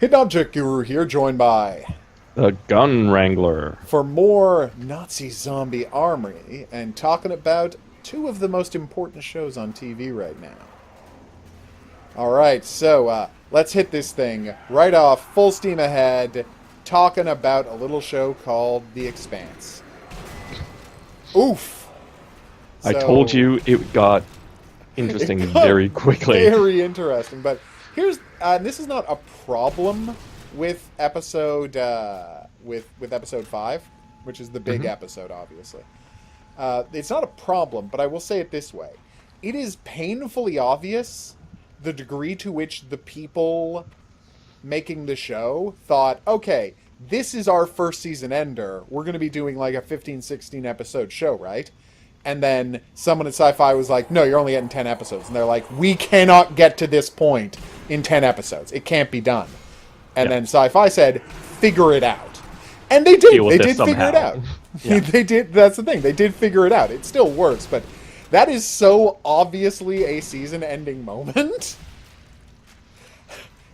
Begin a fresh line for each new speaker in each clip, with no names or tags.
Hidden Object Guru here, joined by
The Gun Wrangler.
for more Nazi zombie armory and talking about two of the most important shows on TV right now. Alright, so let's hit this thing right off, full steam ahead, talking about a little show called The Expanse. Oof!
I told you it got interesting very quickly.
Very interesting, but here's this is not a problem with episode with episode 5, which is the big episode, obviously. It's not a problem, but I will say it this way: it is painfully obvious the degree to which the people making the show thought, okay, this is our first season ender. We're going to be doing like a 15, 16 episode show, right? And then someone at Sci-Fi was like, no, you're only getting 10 episodes. And they're like, we cannot get to this point in 10 episodes. It can't be done. And then Sci-Fi said, figure it out. And they did. They did figure it out.
Yeah.
They did. That's the thing. They did figure it out. It still works, but that is so obviously a season-ending moment.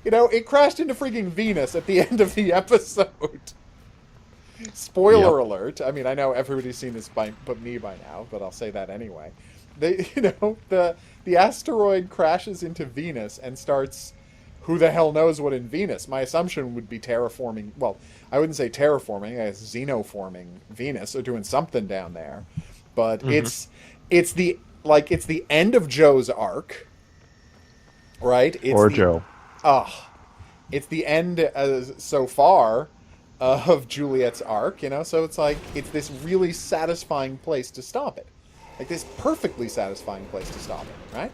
You know, it crashed into freaking Venus at the end of the episode. Spoiler alert. I mean, I know everybody's seen this but me by now, but I'll say that anyway. The asteroid crashes into Venus and starts, who the hell knows what in Venus. My assumption would be terraforming. Well, I wouldn't say terraforming, I guess xenoforming Venus or doing something down there. But it's the end of Joe's arc, right?
Joe.
It's the end so far of Juliet's arc, you know, so it's like, it's this really satisfying place to stop it. Like, this perfectly satisfying place to stop it, right?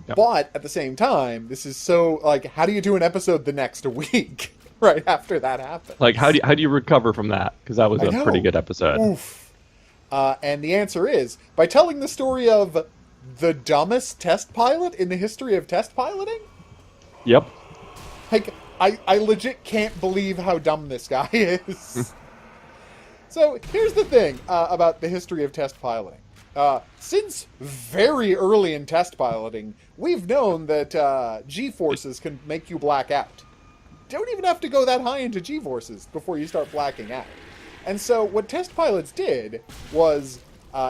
Yep. But, at the same time, this is so, like, how do you do an episode the next week, right after that happens?
Like, how do you recover from that? Because that was a pretty good episode.
Oof. And the answer is, by telling the story of the dumbest test pilot in the history of test piloting?
Yep.
Like, I legit can't believe how dumb this guy is. So, here's the thing about the history of test piloting. Since very early in test piloting, we've known that G-forces can make you black out. Don't even have to go that high into G-forces before you start blacking out. And so, what test pilots did was,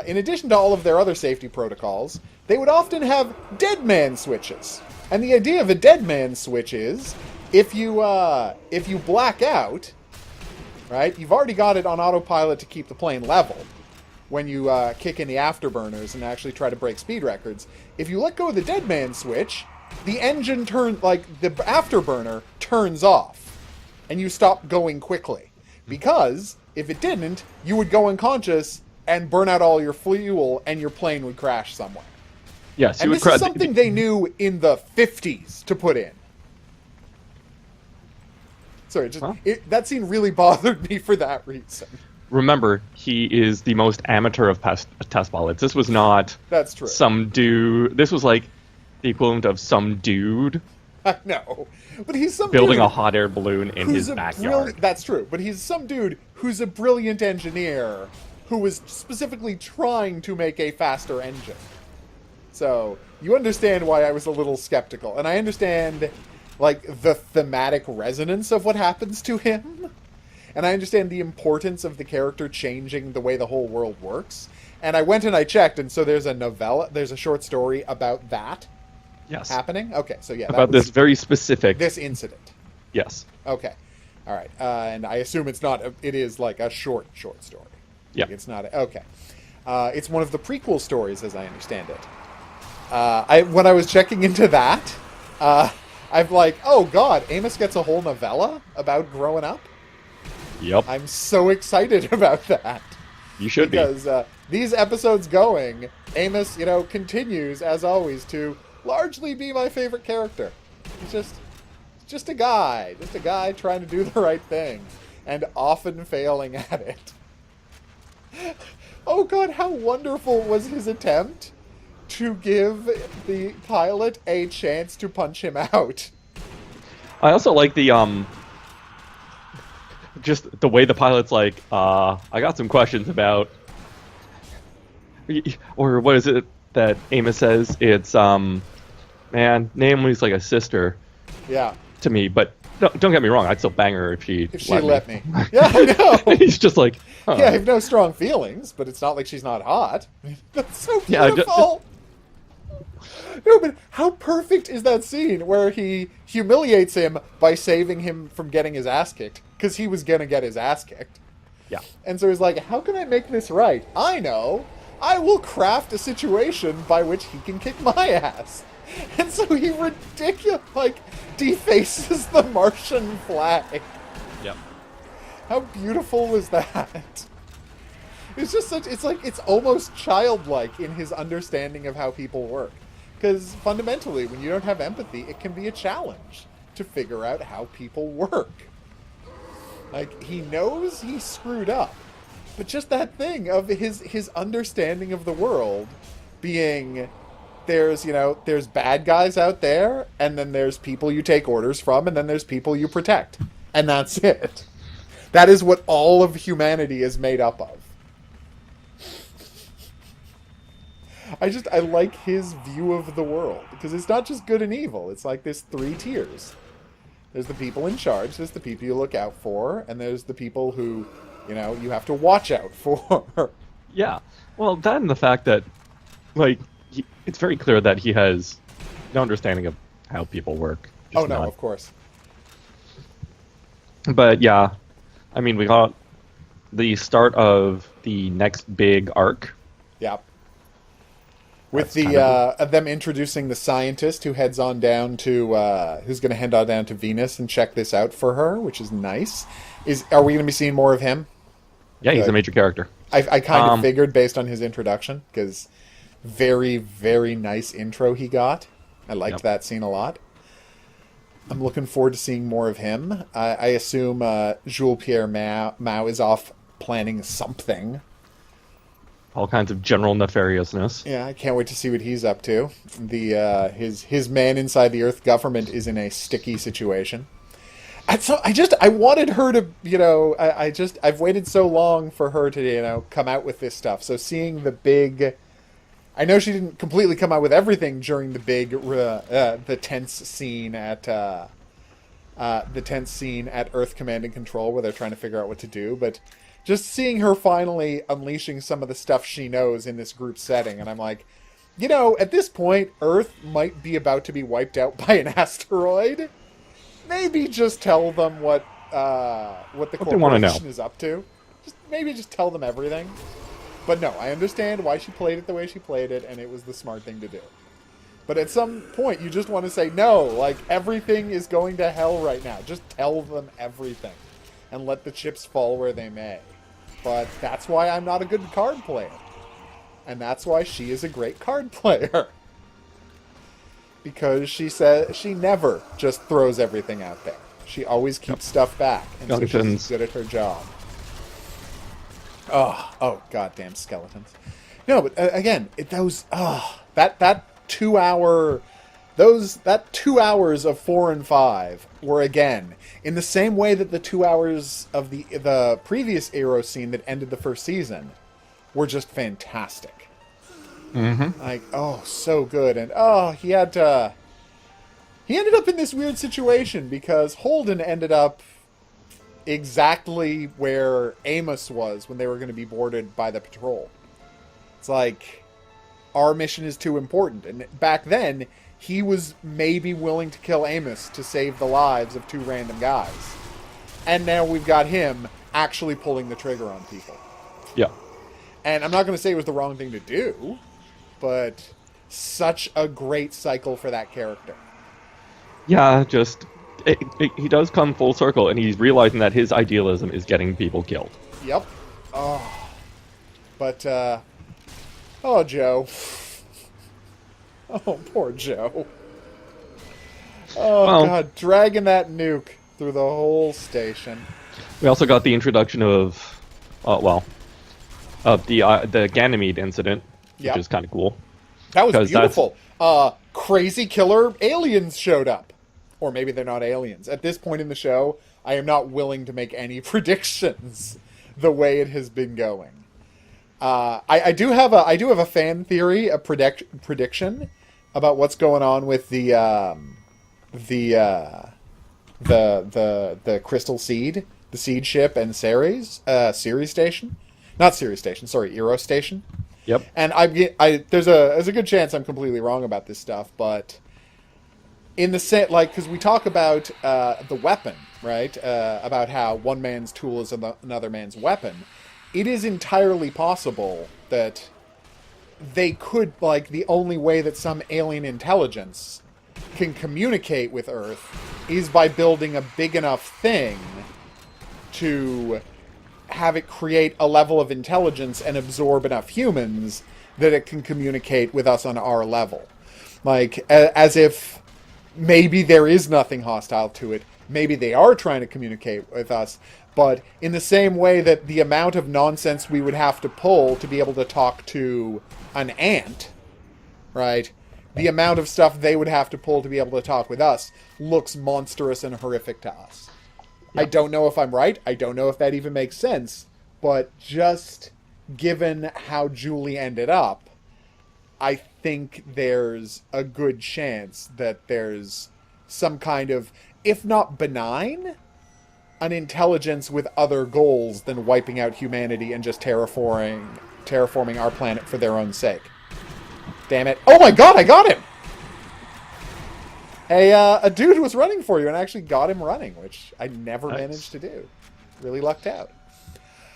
in addition to all of their other safety protocols, they would often have dead man switches. And the idea of a dead man switch is, if you black out, right, you've already got it on autopilot to keep the plane level when you kick in the afterburners and actually try to break speed records. If you let go of the dead man switch, the engine the afterburner turns off, and you stop going quickly. Because, if it didn't, you would go unconscious and burn out all your fuel, and your plane would crash somewhere.
Yes,
and this is something they knew in the 50s to put in. Sorry, that scene really bothered me for that reason.
Remember, he is the most amateur of test pilots. This was not
That's true.
Some dude. This was like the equivalent of some dude.
I know. But he's some
building
dude
a hot air balloon in his backyard.
That's true. But he's some dude who's a brilliant engineer who was specifically trying to make a faster engine. So, you understand why I was a little skeptical. And I understand, like, the thematic resonance of what happens to him. And I understand the importance of the character changing the way the whole world works. And I went and I checked, and so there's a short story about that happening. Okay, so yeah.
About this very specific...
This incident.
Yes.
Okay. All right. And I assume it is like a short story.
Yeah.
Like it's not, okay. It's one of the prequel stories, as I understand it. When I was checking into that, I'm like, oh god, Amos gets a whole novella about growing up?
Yep.
I'm so excited about that.
You should
because, these episodes going, Amos, continues, as always, to largely be my favorite character. He's just a guy trying to do the right thing, and often failing at it. Oh god, how wonderful was his attempt to give the pilot a chance to punch him out.
I also like the just the way the pilot's like, I got some questions about, or what is it that Amos says? It's man, Naomi's like a sister.
Yeah.
to me, but don't get me wrong, I'd still bang her if she
let me. Yeah, I know.
He's just like, huh.
Yeah, I have no strong feelings, but it's not like she's not hot. That's so
Yeah,
beautiful. No, but how perfect is that scene where he humiliates him by saving him from getting his ass kicked? Because he was going to get his ass kicked.
Yeah.
And so he's like, how can I make this right? I know. I will craft a situation by which he can kick my ass. And so he defaces the Martian flag.
Yep.
How beautiful was that? It's just it's almost childlike in his understanding of how people work. Because fundamentally, when you don't have empathy, it can be a challenge to figure out how people work. Like, he knows he screwed up. But just that thing of his understanding of the world being, there's bad guys out there, and then there's people you take orders from, and then there's people you protect. And that's it. That is what all of humanity is made up of. I like his view of the world, because it's not just good and evil. It's like there's 3 tiers. There's the people in charge, there's the people you look out for, and there's the people who, you have to watch out for.
Yeah. Well, that and the fact that, it's very clear that he has no understanding of how people work.
Oh, no, of course.
But, yeah. I mean, we got the start of the next big arc.
Yeah. With them introducing the scientist who heads on down to who's going to head on down to Venus and check this out for her, which is nice. Are we going to be seeing more of him?
Yeah, he's a major character.
I kind of figured based on his introduction, because very, very nice intro he got. I liked that scene a lot. I'm looking forward to seeing more of him. I assume Jules-Pierre Mao is off planning something.
All kinds of general nefariousness.
Yeah, I can't wait to see what he's up to. His man inside the Earth government is in a sticky situation. And so I wanted her to, I've waited so long for her to, come out with this stuff. So seeing the big, I know she didn't completely come out with everything during the big, the tense scene at Earth Command and Control where they're trying to figure out what to do, but just seeing her finally unleashing some of the stuff she knows in this group setting, and I'm like, at this point, Earth might be about to be wiped out by an asteroid. Maybe just tell them what the corporation is up to. Maybe just tell them everything. But no, I understand why she played it the way she played it, and it was the smart thing to do. But at some point, you just want to say, no, everything is going to hell right now. Just tell them everything, and let the chips fall where they may. But that's why I'm not a good card player. And that's why she is a great card player. Because she says she never just throws everything out there. She always keeps stuff back. And so she's good at her job. Oh, goddamn skeletons. No, but again, that 2 hour... That 2 hours of 4 and 5 were, again, in the same way that the 2 hours of the previous Arrow scene that ended the first season were just fantastic.
Mm-hmm.
So good. And, he ended up in this weird situation because Holden ended up exactly where Amos was when they were going to be boarded by the patrol. It's like, our mission is too important. And back then, he was maybe willing to kill Amos to save the lives of 2 random guys. And now we've got him actually pulling the trigger on people.
Yeah.
And I'm not going to say it was the wrong thing to do, but such a great cycle for that character.
Yeah, he does come full circle, and he's realizing that his idealism is getting people killed.
Yep. But, Joe. Oh, poor Joe. God, dragging that nuke through the whole station.
We also got the introduction of, the Ganymede incident, which is kind of cool.
That was beautiful. Crazy killer aliens showed up. Or maybe they're not aliens. At this point in the show, I am not willing to make any predictions the way it has been going. I do have a fan theory, a prediction about what's going on with the the Crystal Seed, the Seed ship, and Ceres Station, not Ceres Station, sorry, Eros Station.
Yep.
And there's a good chance I'm completely wrong about this stuff, but in the set, like, because we talk about the weapon, right? About how one man's tool is another man's weapon. It is entirely possible that they could, like, the only way that some alien intelligence can communicate with Earth is by building a big enough thing to have it create a level of intelligence and absorb enough humans that it can communicate with us on our level. Like, as if maybe there is nothing hostile to it. Maybe they are trying to communicate with us. But in the same way that the amount of nonsense we would have to pull to be able to talk to an ant, right? The amount of stuff they would have to pull to be able to talk with us looks monstrous and horrific to us. Yep. I don't know if I'm right. I don't know if that even makes sense. But just given how Julie ended up, I think there's a good chance that there's some kind of, if not benign, an intelligence with other goals than wiping out humanity and just terraforming our planet for their own sake. Damn it. Oh my god, I got him! A dude was running for you and I actually got him running, which I never managed to do. Really lucked out.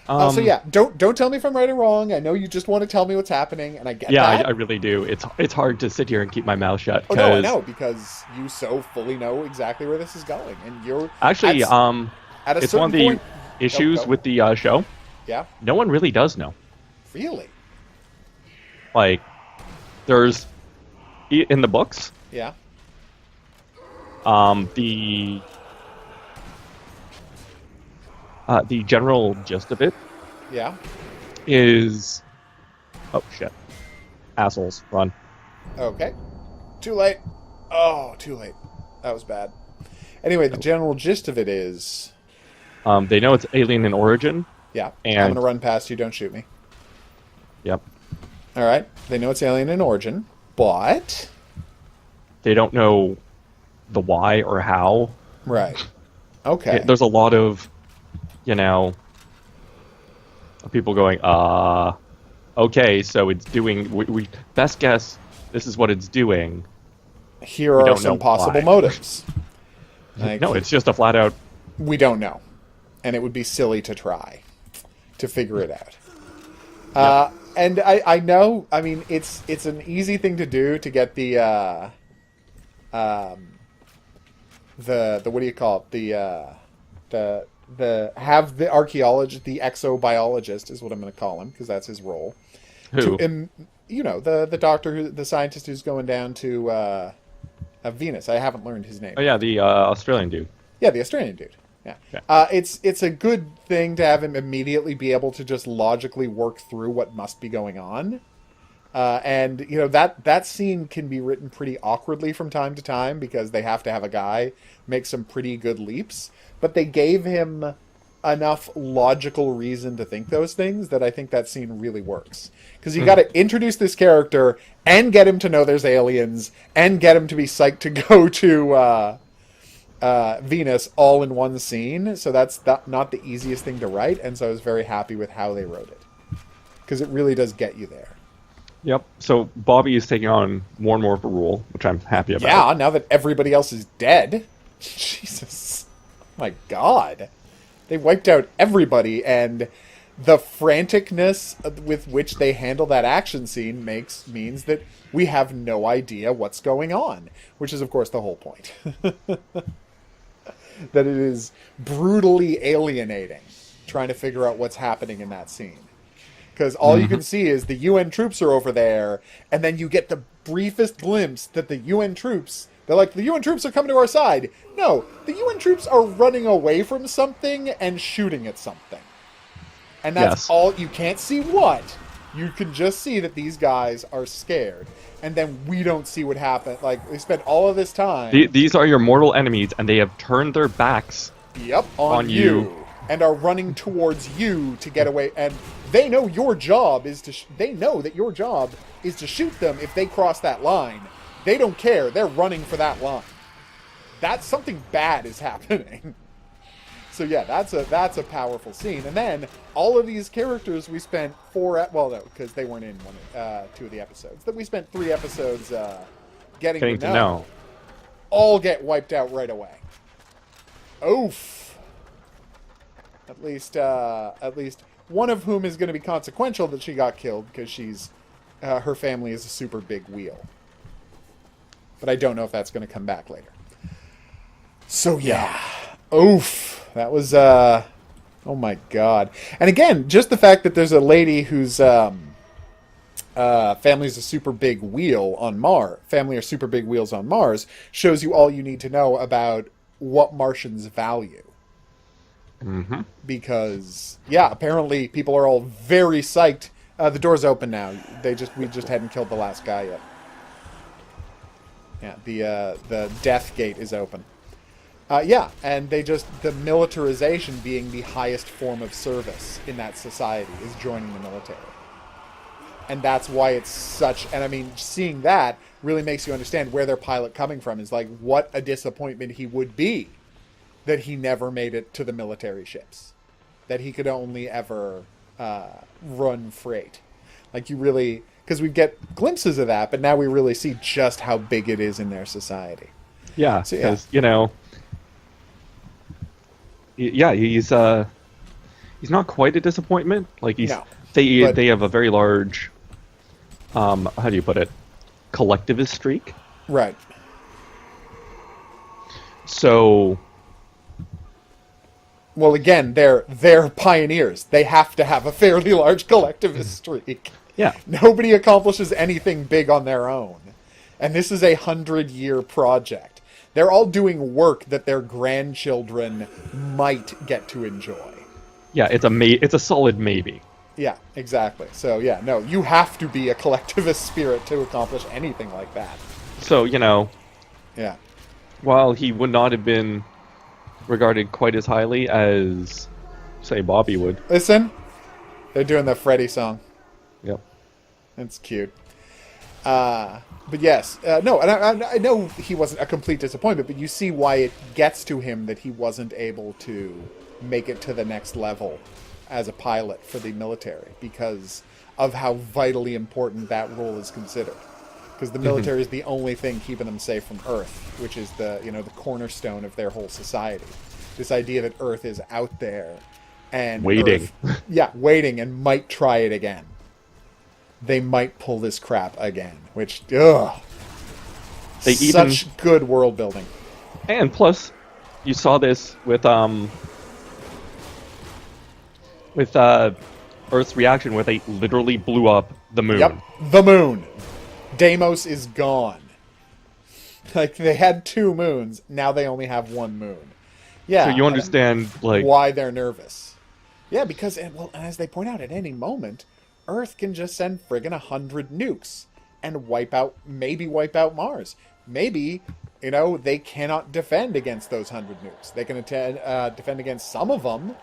So yeah, don't tell me if I'm right or wrong. I know you just want to tell me what's happening, and I get that.
Yeah, I really do. It's hard to sit here and keep my mouth shut.
Oh no, I know, because you so fully know exactly where this is going, and you're
actually
at a
it's one of the
point...
issues with the show.
Yeah.
No one really does know.
Really?
Like, there's in the books.
Yeah.
The general gist of it.
Yeah.
Is, oh shit, assholes, run.
Okay. Too late. Oh, too late. That was bad. Anyway, the general gist of it is...
they know it's alien in origin.
Yeah.
And...
I'm going to run past you. Don't shoot me.
Yep.
All right. They know it's alien in origin, but...
They don't know the why or how.
Right. Okay.
There's a lot of, people going, okay, so it's doing... We best guess this is what it's doing.
Here are some possible motives.
Like, no, it's just a flat out...
We don't know. And it would be silly to try to figure it out.
Yep.
And I know, I mean, it's an easy thing to do to get the what do you call it? Have the archaeologist, the exobiologist is what I'm going to call him, because that's his role.
Who?
The doctor, the scientist who's going down to Venus. I haven't learned his name.
Oh yeah, the Australian dude.
Yeah, the Australian dude. Yeah. It's a good thing to have him immediately be able to just logically work through what must be going on. And that scene can be written pretty awkwardly from time to time because they have to have a guy make some pretty good leaps. But they gave him enough logical reason to think those things that I think that scene really works. Because you got to introduce this character and get him to know there's aliens and get him to be psyched to go to Venus all in one scene. So that's not the easiest thing to write. And so I was very happy with how they wrote it. Because it really does get you there.
Yep. So Bobby is taking on more and more of a role, which I'm happy about.
Yeah, now that everybody else is dead. Jesus. My God. They wiped out everybody, and the franticness with which they handle that action scene means that we have no idea what's going on, which is, of course, the whole point. That it is brutally alienating, trying to figure out what's happening in that scene. Because all you can see is the UN troops are over there, and then you get the briefest glimpse that the UN troops... They're like, the UN troops are coming to our side. No, the UN troops are running away from something and shooting at something. And that's all... You can't see what. You can just see that these guys are scared. And then we don't see what happened. Like, they spent all of this time...
These are your mortal enemies, and they have turned their backs...
Yep, on you. And are running towards you to get away. And they know your job is to... They know that your job is to shoot them if they cross that line. They don't care. They're running for that line. that's something bad is happening. So yeah, that's a powerful scene. And then all of these characters we spent because they weren't in two of the episodes. That we spent 3 episodes getting to know, all get wiped out right away. Oof. At least one of whom is going to be consequential that she got killed because she's her family is a super big wheel. But I don't know if that's going to come back later. So yeah. Oof. That was, oh my god. And again, just the fact that there's a lady whose family's a super big wheel on Mars, family are super big wheels on Mars, shows you all you need to know about what Martians value.
Mm-hmm.
Because, yeah, apparently people are all very psyched. The door's open now. We just hadn't killed the last guy yet. Yeah, the death gate is open. Yeah, and the militarization being the highest form of service in that society is joining the military. And that's why it's and I mean, seeing that really makes you understand where their pilot coming from is like, what a disappointment he would be that he never made it to the military ships. That he could only ever run freight. Like you really, because we get glimpses of that, but now we really see just how big it is in their society.
Yeah, because, yeah, he's not quite a disappointment. Like they have a very large, how do you put it, collectivist streak.
Right.
So,
well, again, they're pioneers. They have to have a fairly large collectivist streak.
Yeah.
Nobody accomplishes anything big on their own, and this is a 100-year project. They're all doing work that their grandchildren might get to enjoy.
Yeah, it's a solid maybe.
Yeah, exactly. So, yeah, no, you have to be a collectivist spirit to accomplish anything like that.
So,
yeah,
while he would not have been regarded quite as highly as, say, Bobby would.
Listen, they're doing the Freddy song.
Yep.
That's cute. But yes, no, and I know he wasn't a complete disappointment, but you see why it gets to him that he wasn't able to make it to the next level as a pilot for the military because of how vitally important that role is considered. Because the military is the only thing keeping them safe from Earth, which is the cornerstone of their whole society. This idea that Earth is out there and
waiting.
Waiting and might try it again. They might pull this crap again, which, ugh. Such good world building.
And plus, you saw this with Earth's reaction where they literally blew up the moon.
Yep, the moon. Deimos is gone. Like, they had 2 moons, now they only have 1 moon. Yeah.
So you understand,
why they're nervous. Yeah, because, as they point out, at any moment, Earth can just send friggin' 100 nukes and maybe wipe out Mars. Maybe, they cannot defend against those 100 nukes. They can defend against some of them,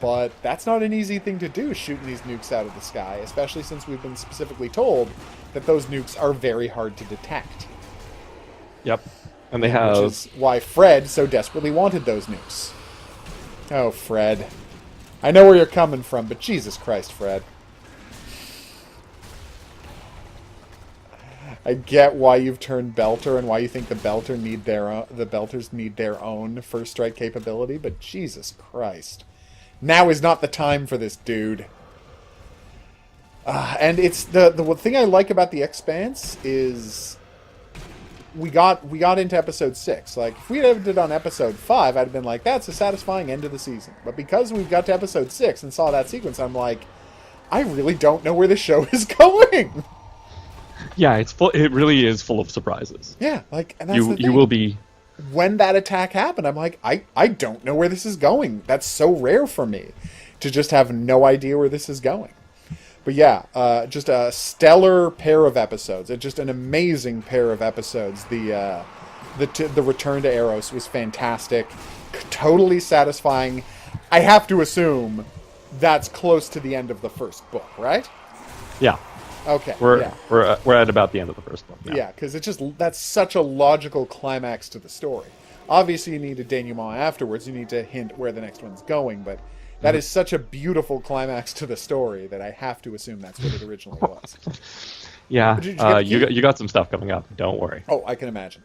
but that's not an easy thing to do, shooting these nukes out of the sky, especially since we've been specifically told that those nukes are very hard to detect.
Yep. And they have...
Which is why Fred so desperately wanted those nukes. Oh, Fred. I know where you're coming from, but Jesus Christ, Fred. I get why you've turned Belter and why you think the Belters need their own first strike capability, but Jesus Christ. Now is not the time for this, dude. And it's the thing I like about the Expanse is we got into episode 6. Like, if we had ended on episode 5, I'd have been like, that's a satisfying end of the season. But because we got to episode 6 and saw that sequence, I'm like, I really don't know where the show is going.
Yeah, it really is full of surprises.
Yeah, like, and that's the thing.
You will be...
When that attack happened, I'm like, I don't know where this is going. That's so rare for me to just have no idea where this is going. But yeah, just a stellar pair of episodes. Just an amazing pair of episodes. The return to Eros was fantastic. Totally satisfying. I have to assume that's close to the end of the first book, right?
Yeah.
Okay.
We're at about the end of the first book now.
Yeah, because that's such a logical climax to the story. Obviously, you need a denouement afterwards. You need to hint where the next one's going, but that is such a beautiful climax to the story that I have to assume that's what it originally was.
Yeah,
you
you got some stuff coming up. Don't worry.
Oh, I can imagine.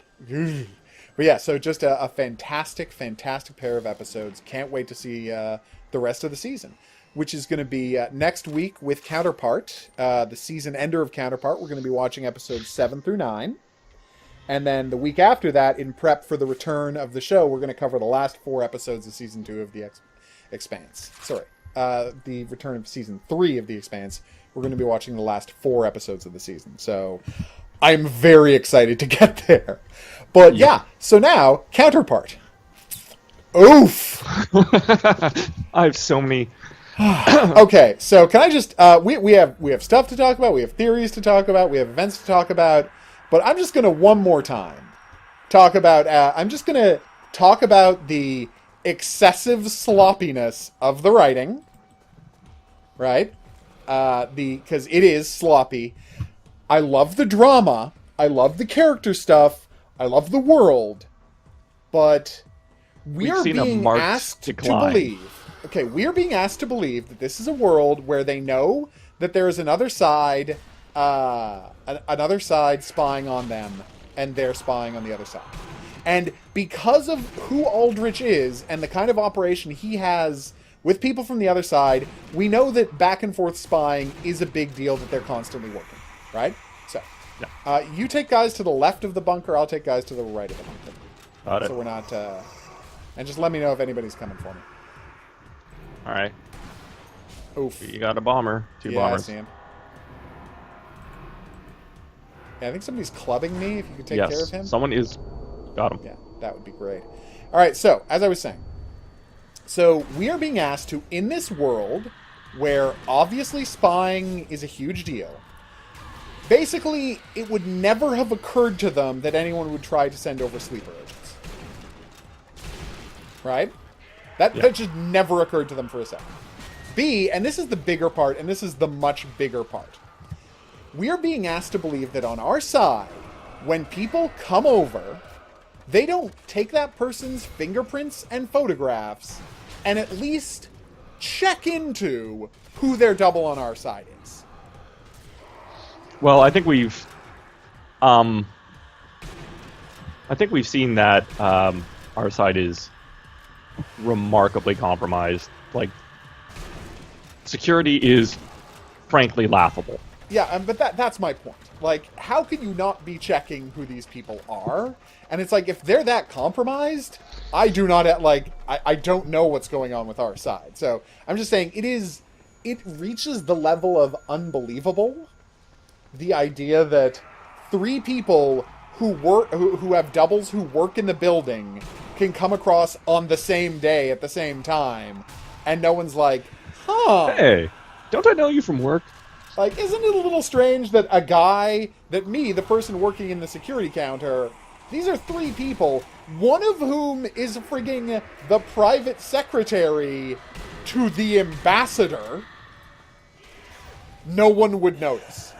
But yeah, so just a fantastic, fantastic pair of episodes. Can't wait to see the rest of the season, which is going to be next week with Counterpart, the season ender of Counterpart. We're going to be watching episodes 7 through 9. And then the week after that, in prep for the return of the show, we're going to cover the last 4 episodes of season 2 of the Expanse. Sorry, the return of season 3 of the Expanse. We're going to be watching the last 4 episodes of the season. So I'm very excited to get there. But yeah, so now, Counterpart. Oof!
I have so many...
Okay, so can I just... we have stuff to talk about, we have theories to talk about, we have events to talk about, but I'm just going to one more time talk about... I'm just going to talk about the excessive sloppiness of the writing, right? Because it is sloppy. I love the drama, I love the character stuff, I love the world, but we are being asked to believe... Okay, we are being asked to believe that this is a world where they know that there is another side spying on them, and they're spying on the other side. And because of who Aldrich is and the kind of operation he has with people from the other side, we know that back and forth spying is a big deal, that they're constantly working, right? So, you take guys to the left of the bunker, I'll take guys to the right of the bunker.
Got it.
So we're not... and just let me know if anybody's coming for me.
All right.
Oof.
You got a bomber. 2 bombers.
I see him. Yeah, I think somebody's clubbing me. If you could take care of him.
Someone is... Got him.
Yeah, that would be great. All right, so, as I was saying. So, we are being asked to, in this world, where obviously spying is a huge deal, basically, it would never have occurred to them that anyone would try to send over sleeper agents. Right? That just never occurred to them for a second. B, and this is the bigger part, and this is the much bigger part. We are being asked to believe that on our side, when people come over, they don't take that person's fingerprints and photographs and at least check into who their double on our side is.
Well, I think we've seen that our side is remarkably compromised. Like, security is frankly laughable.
Yeah, but that's my point. Like, how can you not be checking who these people are? And it's like, if they're that compromised, I do not, I don't know what's going on with our side. So, I'm just saying, it reaches the level of unbelievable, the idea that 3 people who have doubles who work in the building can come across on the same day at the same time, and no one's like, huh.
Hey, don't I know you from work?
Like, isn't it a little strange that the person working in the security counter, these are 3 people, one of whom is frigging the private secretary to the ambassador, no one would notice.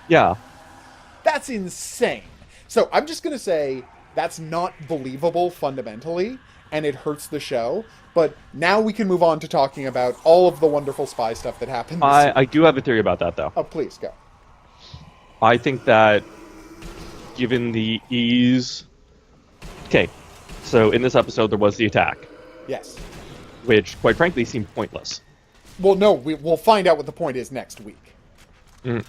Yeah.
That's insane. So I'm just going to say that's not believable fundamentally, and it hurts the show. But now we can move on to talking about all of the wonderful spy stuff that happened.
I do have a theory about that, though.
Oh, please, go.
I think that given the ease... Okay, so in this episode there was the attack.
Yes.
Which, quite frankly, seemed pointless.
Well, no, we'll find out what the point is next week.
Mm.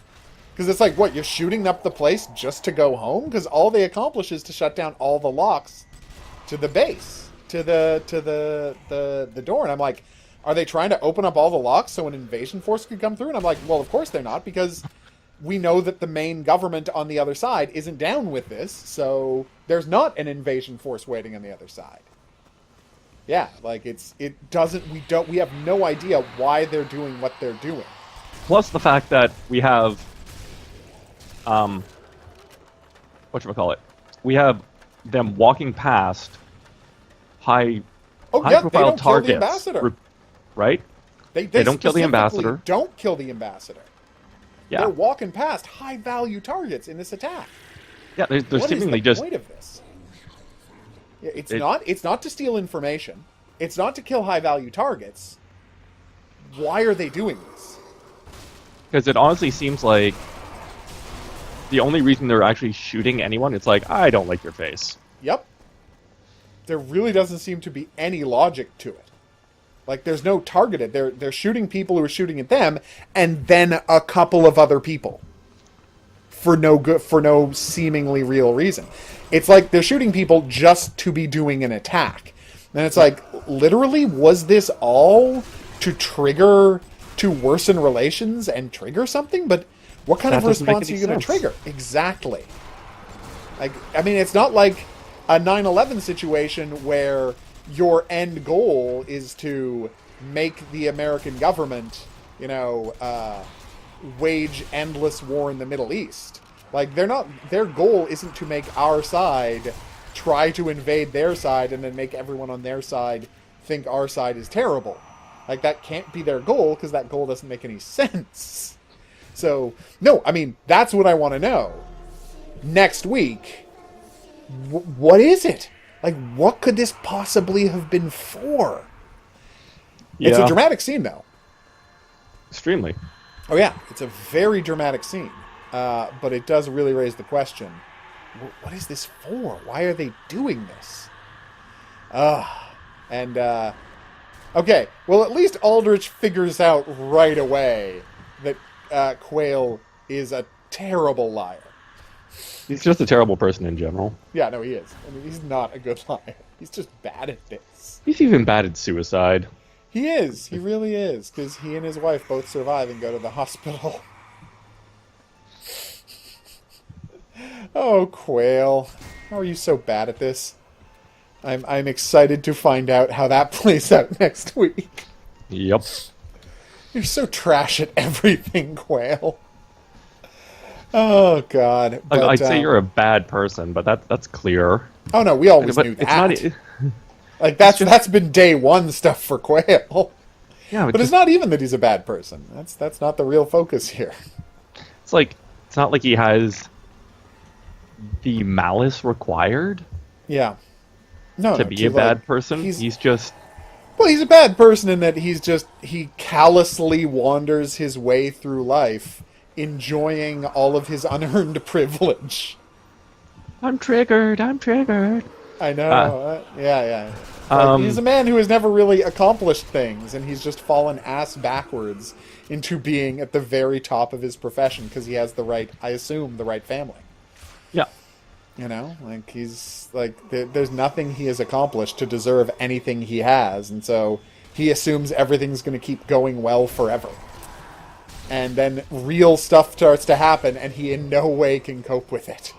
Because it's like, what, you're shooting up the place just to go home? Because all they accomplish is to shut down all the locks to the base, to the door. And I'm like, are they trying to open up all the locks so an invasion force could come through? And I'm like, well, of course they're not, because we know that the main government on the other side isn't down with this, so there's not an invasion force waiting on the other side. Yeah, like, we have no idea why they're doing what they're doing.
Plus the fact that we have, whatchamacallit, we have them walking past high-profile targets.
Kill the ambassador.
Right?
They
don't kill the ambassador.
Don't kill the ambassador.
Yeah.
They're walking past high-value targets in this attack.
Yeah, they're
What
seemingly
is the
just
point of this? It's not to steal information. It's not to kill high-value targets. Why are they doing this?
Because it honestly seems like the only reason they're actually shooting anyone, it's like, I don't like your face.
Yep. There really doesn't seem to be any logic to it. Like, there's no targeted. They're shooting people who are shooting at them, and then a couple of other people. For no seemingly real reason. It's like they're shooting people just to be doing an attack. And it's like, literally, was this all to worsen relations and trigger something? But what kind of response are you going to trigger? Exactly. Like, I mean, it's not like a 9/11 situation where your end goal is to make the American government, wage endless war in the Middle East. Like, their goal isn't to make our side try to invade their side and then make everyone on their side think our side is terrible. Like, that can't be their goal, because that goal doesn't make any sense. So, no, I mean, that's what I want to know. Next week, what is it? Like, what could this possibly have been for? Yeah. It's a dramatic scene, though.
Extremely.
Oh, yeah. It's a very dramatic scene. But it does really raise the question, what is this for? Why are they doing this? Okay. Well, at least Aldrich figures out right away that Quayle is a terrible liar.
He's just a terrible person in general.
Yeah, no, he is. I mean, he's not a good liar. He's just bad at this.
He's even bad at suicide.
He is. He really is. Because he and his wife both survive and go to the hospital. Oh, Quayle. How are you so bad at this? I'm excited to find out how that plays out next week.
Yep.
You're so trash at everything, Quayle. Oh, God. But,
I'd say you're a bad person, but that's clear.
Oh, no, we always knew that. Like, that's been day one stuff for Quayle.
Yeah,
but it's not even that he's a bad person. That's not the real focus here.
It's not like he has the malice required.
Yeah.
To be a bad person. He's just...
Well, he's a bad person in that he callously wanders his way through life, enjoying all of his unearned privilege.
I'm triggered.
I know. Yeah. He's a man who has never really accomplished things, and he's just fallen ass backwards into being at the very top of his profession because he has the right family.
Yeah.
Like, he's, like, there's nothing he has accomplished to deserve anything he has, and so he assumes everything's going to keep going well forever. And then real stuff starts to happen, and he in no way can cope with it.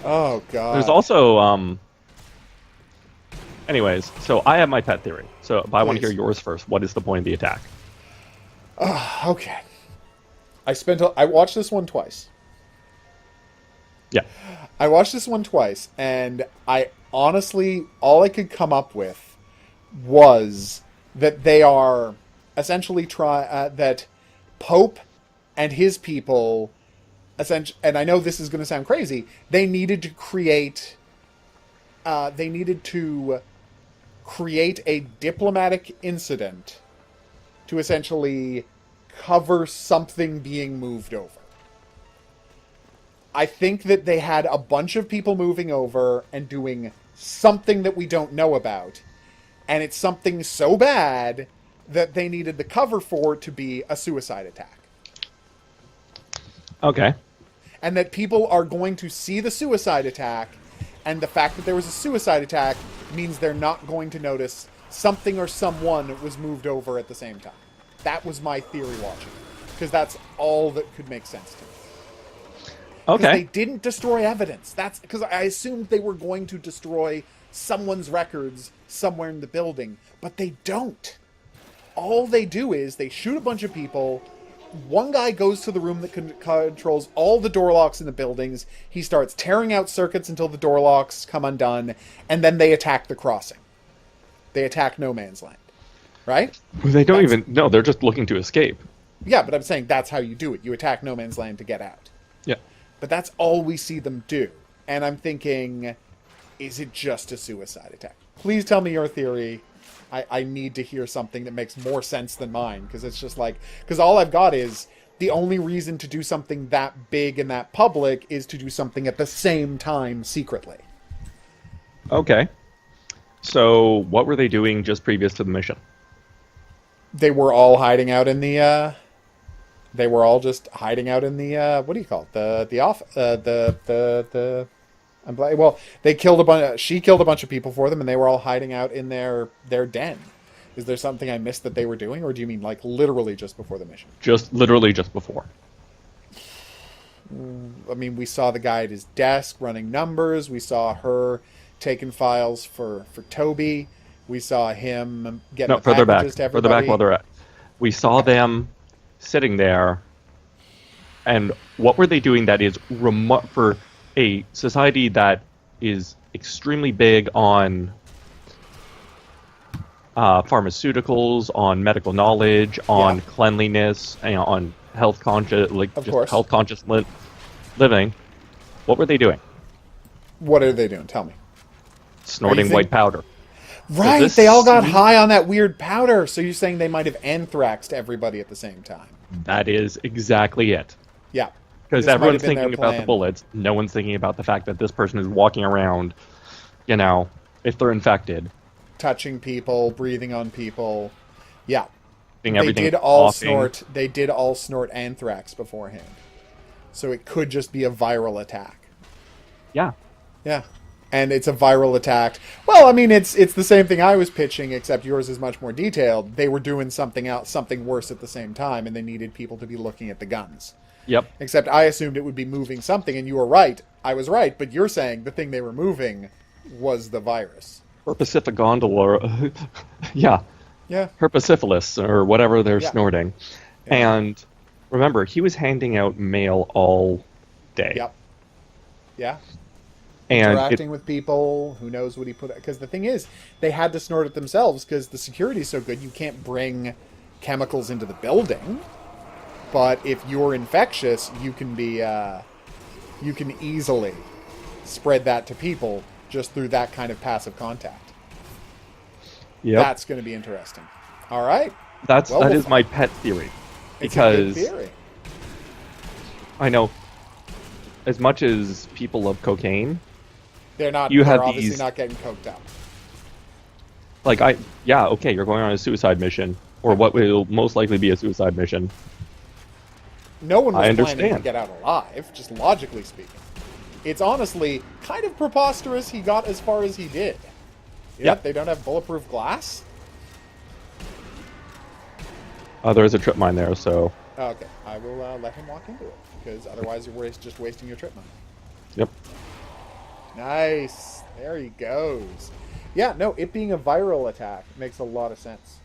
Oh, God.
There's also, anyways, so I have my pet theory, but I want to hear yours first. What is the point of the attack?
Okay. I watched this one twice.
Yeah.
I watched this one twice, and I honestly, all I could come up with was that they are essentially that Pope and his people, and I know this is going to sound crazy, they needed to create a diplomatic incident to essentially cover something being moved over. I think that they had a bunch of people moving over and doing something that we don't know about, and it's something so bad that they needed the cover for it to be a suicide attack.
Okay.
And that people are going to see the suicide attack, and the fact that there was a suicide attack means they're not going to notice something or someone was moved over at the same time. That was my theory watching it, because that's all that could make sense to me.
Okay.
They didn't destroy evidence. That's because I assumed they were going to destroy someone's records somewhere in the building, but they don't. All they do is they shoot a bunch of people. One guy goes to the room that controls all the door locks in the buildings. He starts tearing out circuits until the door locks come undone, and then they attack the crossing. They attack No Man's Land. Right?
They don't even... No, they're just looking to escape.
Yeah, but I'm saying that's how you do it. You attack No Man's Land to get out.
Yeah.
But that's all we see them do. And I'm thinking, is it just a suicide attack? Please tell me your theory. I need to hear something that makes more sense than mine, because it's just like, because all I've got is the only reason to do something that big and that public is to do something at the same time secretly.
Okay. So what were they doing just previous to the mission?
They were all hiding out in the. They were all just hiding out in the. What do you call it? The off. Well, they killed a bunch. She killed a bunch of people for them, and they were all hiding out in their den. Is there something I missed that they were doing, or do you mean like literally just before the mission?
Just literally just before.
I mean, we saw the guy at his desk running numbers. We saw her taking files for Toby. We saw him getting
further back.
to everybody.
Further back while they're at. We saw them sitting there, and what were they doing that is for a society that is extremely big on pharmaceuticals, on medical knowledge, on cleanliness, and on health conscious, health conscious living. What were they doing?
What are they doing? Tell me.
Snorting white powder.
Right, they all got high on that weird powder. So you're saying they might have anthraxed everybody at the same time?
That is exactly it.
Yeah.
Because everyone's thinking about the bullets. No one's thinking about the fact that this person is walking around, if they're infected.
Touching people, breathing on people. Yeah.
They did all
snort anthrax beforehand. So it could just be a viral attack.
Yeah.
Yeah. And it's a viral attack. Well, I mean, it's the same thing I was pitching, except yours is much more detailed. They were doing something else, something worse at the same time, and they needed people to be looking at the guns.
Yep.
Except I assumed it would be moving something, and you were right. I was right, but you're saying the thing they were moving was the virus.
Herpes gondola. Yeah.
Yeah.
Herpes or whatever they're snorting. Yeah. And remember, he was handing out mail all day.
Yep. Yeah.
And
interacting with people. Who knows what he put? Because the thing is, they had to snort it themselves because the security's so good. You can't bring chemicals into the building. But if you're infectious, you can be, you can easily spread that to people just through that kind of passive contact.
Yeah,
that's going to be interesting. All right,
that is my pet theory. Because
it's a good theory.
I know, as much as people love cocaine,
they're obviously not getting coked up.
You're going on a suicide mission, or what will most likely be a suicide mission.
No one was planning to get out alive, just logically speaking. It's honestly kind of preposterous he got as far as he did. Yep. They don't have bulletproof glass?
There is a trip mine there, so...
Oh, okay. I will let him walk into it, because otherwise you're just wasting your trip mine.
Yep.
Nice. There he goes. Yeah, no, it being a viral attack makes a lot of sense.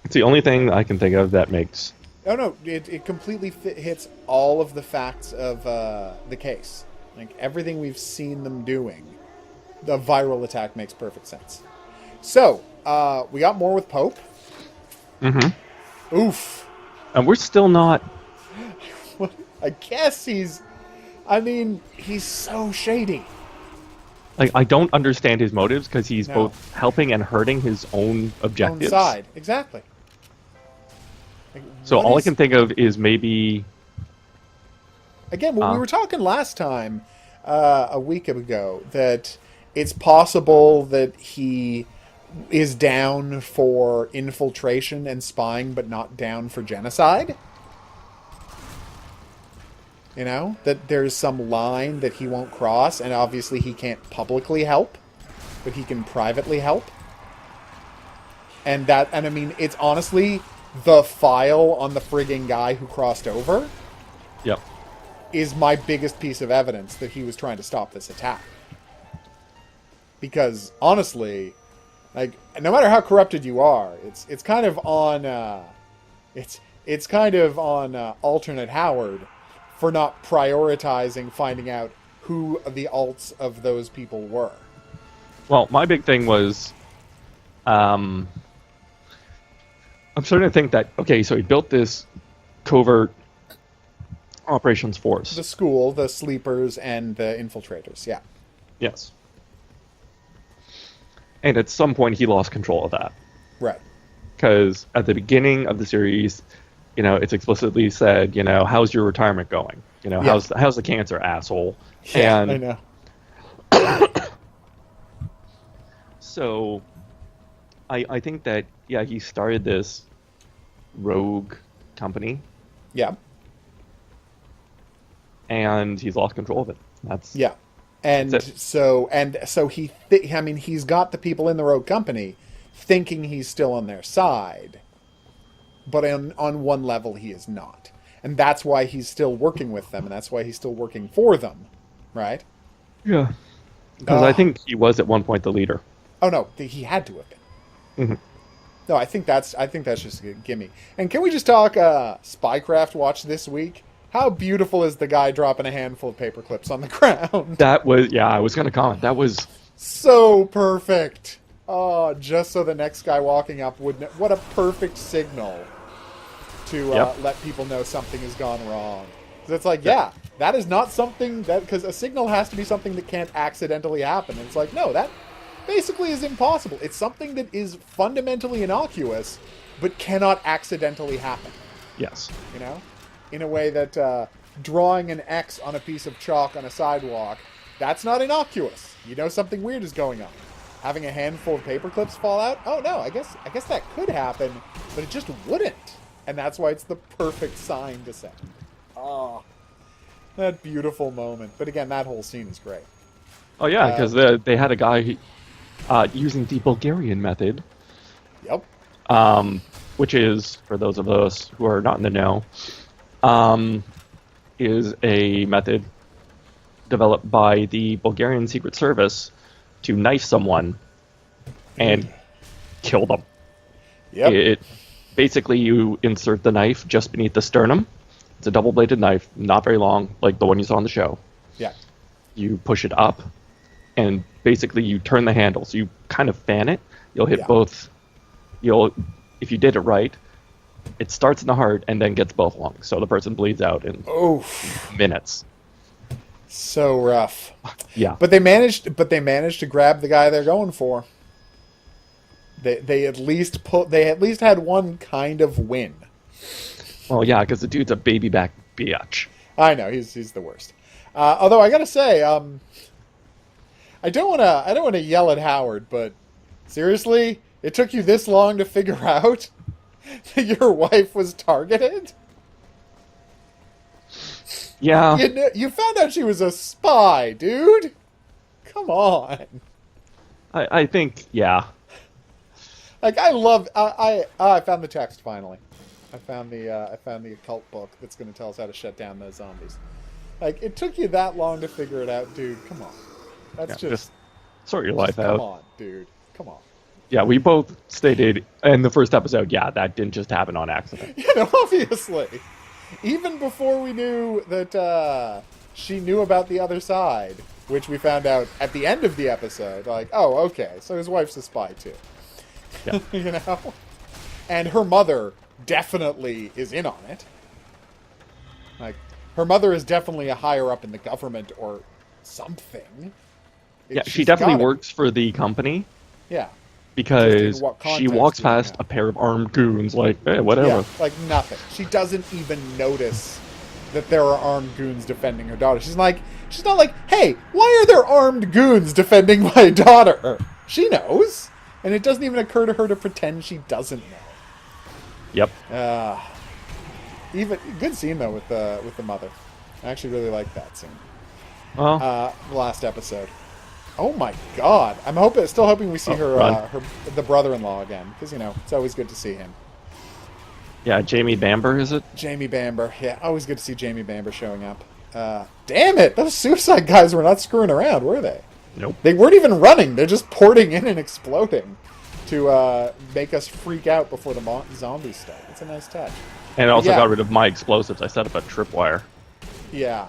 It's the only thing I can think of that makes...
Oh, no, it completely hits all of the facts of the case. Like, everything we've seen them doing, the viral attack makes perfect sense. So, we got more with Pope.
Mm-hmm.
Oof.
And we're still not...
I guess he's so shady.
Like, I don't understand his motives, because he's both helping and hurting his own objectives.
Own side, exactly. Like,
so all I can think of is maybe...
Again, when we were talking last time, a week ago, that it's possible that he is down for infiltration and spying, but not down for genocide. You know? That there's some line that he won't cross, and obviously he can't publicly help, but he can privately help. And I mean, it's honestly the file on the frigging guy who crossed over.
Yep.
Is my biggest piece of evidence that he was trying to stop this attack. Because honestly, like, no matter how corrupted you are, it's kind of on it's kind of on alternate Howard for not prioritizing finding out who the alts of those people were.
Well, my big thing was, I'm starting to think that, okay, so he built this covert operations force.
The school, the sleepers, and the infiltrators. Yeah.
Yes. And at some point, he lost control of that.
Right.
Because at the beginning of the series, it's explicitly said, how's your retirement going? How's the cancer, asshole?
Yeah,
And
I know.
so I think that, he started this rogue company,
Yeah.
and he's lost control of it.
Yeah. And
That's it.
so he's got the people in the rogue company thinking he's still on their side, but on one level he is not, and that's why he's still working with them, and that's why he's still working for them, right?
Yeah. Because I think he was at one point the leader.
Oh no, he had to have been.
Mm-hmm.
No, I think that's just a gimme. And can we just talk Spycraft watch this week? How beautiful is the guy dropping a handful of paper clips on the ground?
That was, I was going to comment. That was
so perfect. Oh, just so the next guy walking up wouldn't. What a perfect signal to let people know something has gone wrong. Because it's like, that is not something that, because a signal has to be something that can't accidentally happen. And it's like, no, that basically is impossible. It's something that is fundamentally innocuous, but cannot accidentally happen.
Yes.
In a way that drawing an X on a piece of chalk on a sidewalk, that's not innocuous. Something weird is going on. Having a handful of paper clips fall out? Oh no, I guess that could happen, but it just wouldn't. And that's why it's the perfect sign to send. Oh, that beautiful moment. But again, that whole scene is great.
Oh yeah, because they had a guy using the Bulgarian method.
Yep.
Which is, for those of us who are not in the know, is a method developed by the Bulgarian Secret Service to knife someone and kill them.
Yep.
Basically, you insert the knife just beneath the sternum. It's a double-bladed knife, not very long, like the one you saw on the show.
Yeah.
You push it up, and basically you turn the handle. So you kind of fan it. You'll hit both. If you did it right, it starts in the heart and then gets both lungs. So the person bleeds out in minutes.
So rough.
Yeah.
But they managed to grab the guy they're going for. They at least had one kind of win.
Well, yeah, because the dude's a baby back bitch.
I know, he's the worst. Although I gotta say, I don't wanna yell at Howard, but seriously, it took you this long to figure out that your wife was targeted?
Yeah.
You found out she was a spy, dude. Come on.
I think, yeah.
Like, I found the text finally. I found the occult book that's going to tell us how to shut down those zombies. Like, it took you that long to figure it out, dude. Come on. That's
just sort your life out.
Come on, dude. Come on.
Yeah, we both stated in the first episode, that didn't just happen on accident.
Obviously. Even before we knew that she knew about the other side, which we found out at the end of the episode. Like, oh, okay, so his wife's a spy too.
Yeah.
And her mother definitely is in on it. Like, her mother is definitely a higher up in the government or something.
She definitely works for the company.
Yeah.
Because she walks past a pair of armed goons like, hey, whatever.
Yeah, like nothing. She doesn't even notice that there are armed goons defending her daughter. She's not like, hey, why are there armed goons defending my daughter? She knows. And it doesn't even occur to her to pretend she doesn't know.
Yep.
Even good scene though with the mother. I actually really like that scene.
Well,
last episode. Oh my God! I'm still hoping we see the brother-in-law again, because it's always good to see him.
Yeah, Jamie Bamber, is it?
Jamie Bamber, yeah, always good to see Jamie Bamber showing up. Damn it! Those suicide guys were not screwing around, were they?
Nope.
They weren't even running; they're just porting in and exploding to make us freak out before the zombies start. It's a nice touch.
And it also got rid of my explosives. I set up a tripwire.
Yeah.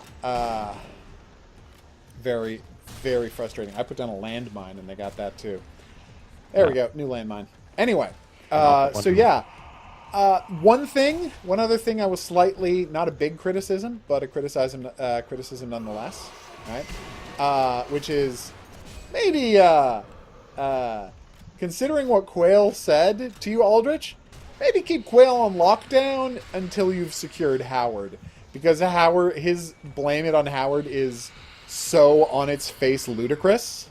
Very, very frustrating. I put down a landmine and they got that too. There we go. New landmine. Anyway. So yeah. One other thing I was slightly, not a big criticism, but a criticism nonetheless, right? Which is maybe, considering what Quail said to you, Aldrich, maybe keep Quail on lockdown until you've secured Howard. Because his blame it on Howard is so on its face ludicrous.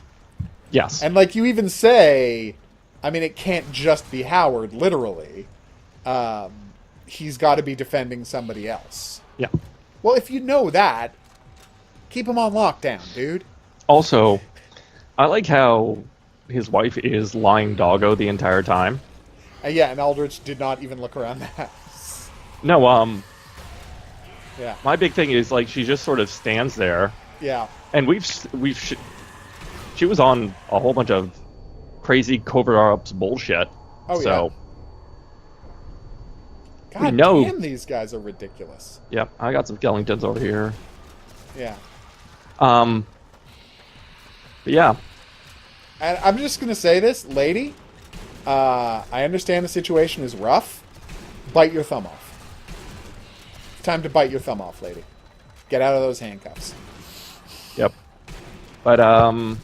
Yes.
And like you even say, I mean, it can't just be Howard, literally. He's got to be defending somebody else.
Yeah.
Well, if you know that, keep him on lockdown, dude.
Also, I like how his wife is lying doggo the entire time.
Yeah, and Aldrich did not even look around the house.
No,
Yeah.
my big thing is like she just sort of stands there,
Yeah.
and she was on a whole bunch of crazy cover-ups bullshit.
Oh,
so,
God
we know.
damn, these guys are ridiculous.
Yep, I got some skeletons over here.
Yeah.
But yeah,
And I'm just going to say this, lady. I understand the situation is rough. Bite your thumb off. Time to bite your thumb off, lady. Get out of those handcuffs.
yep. But
I'm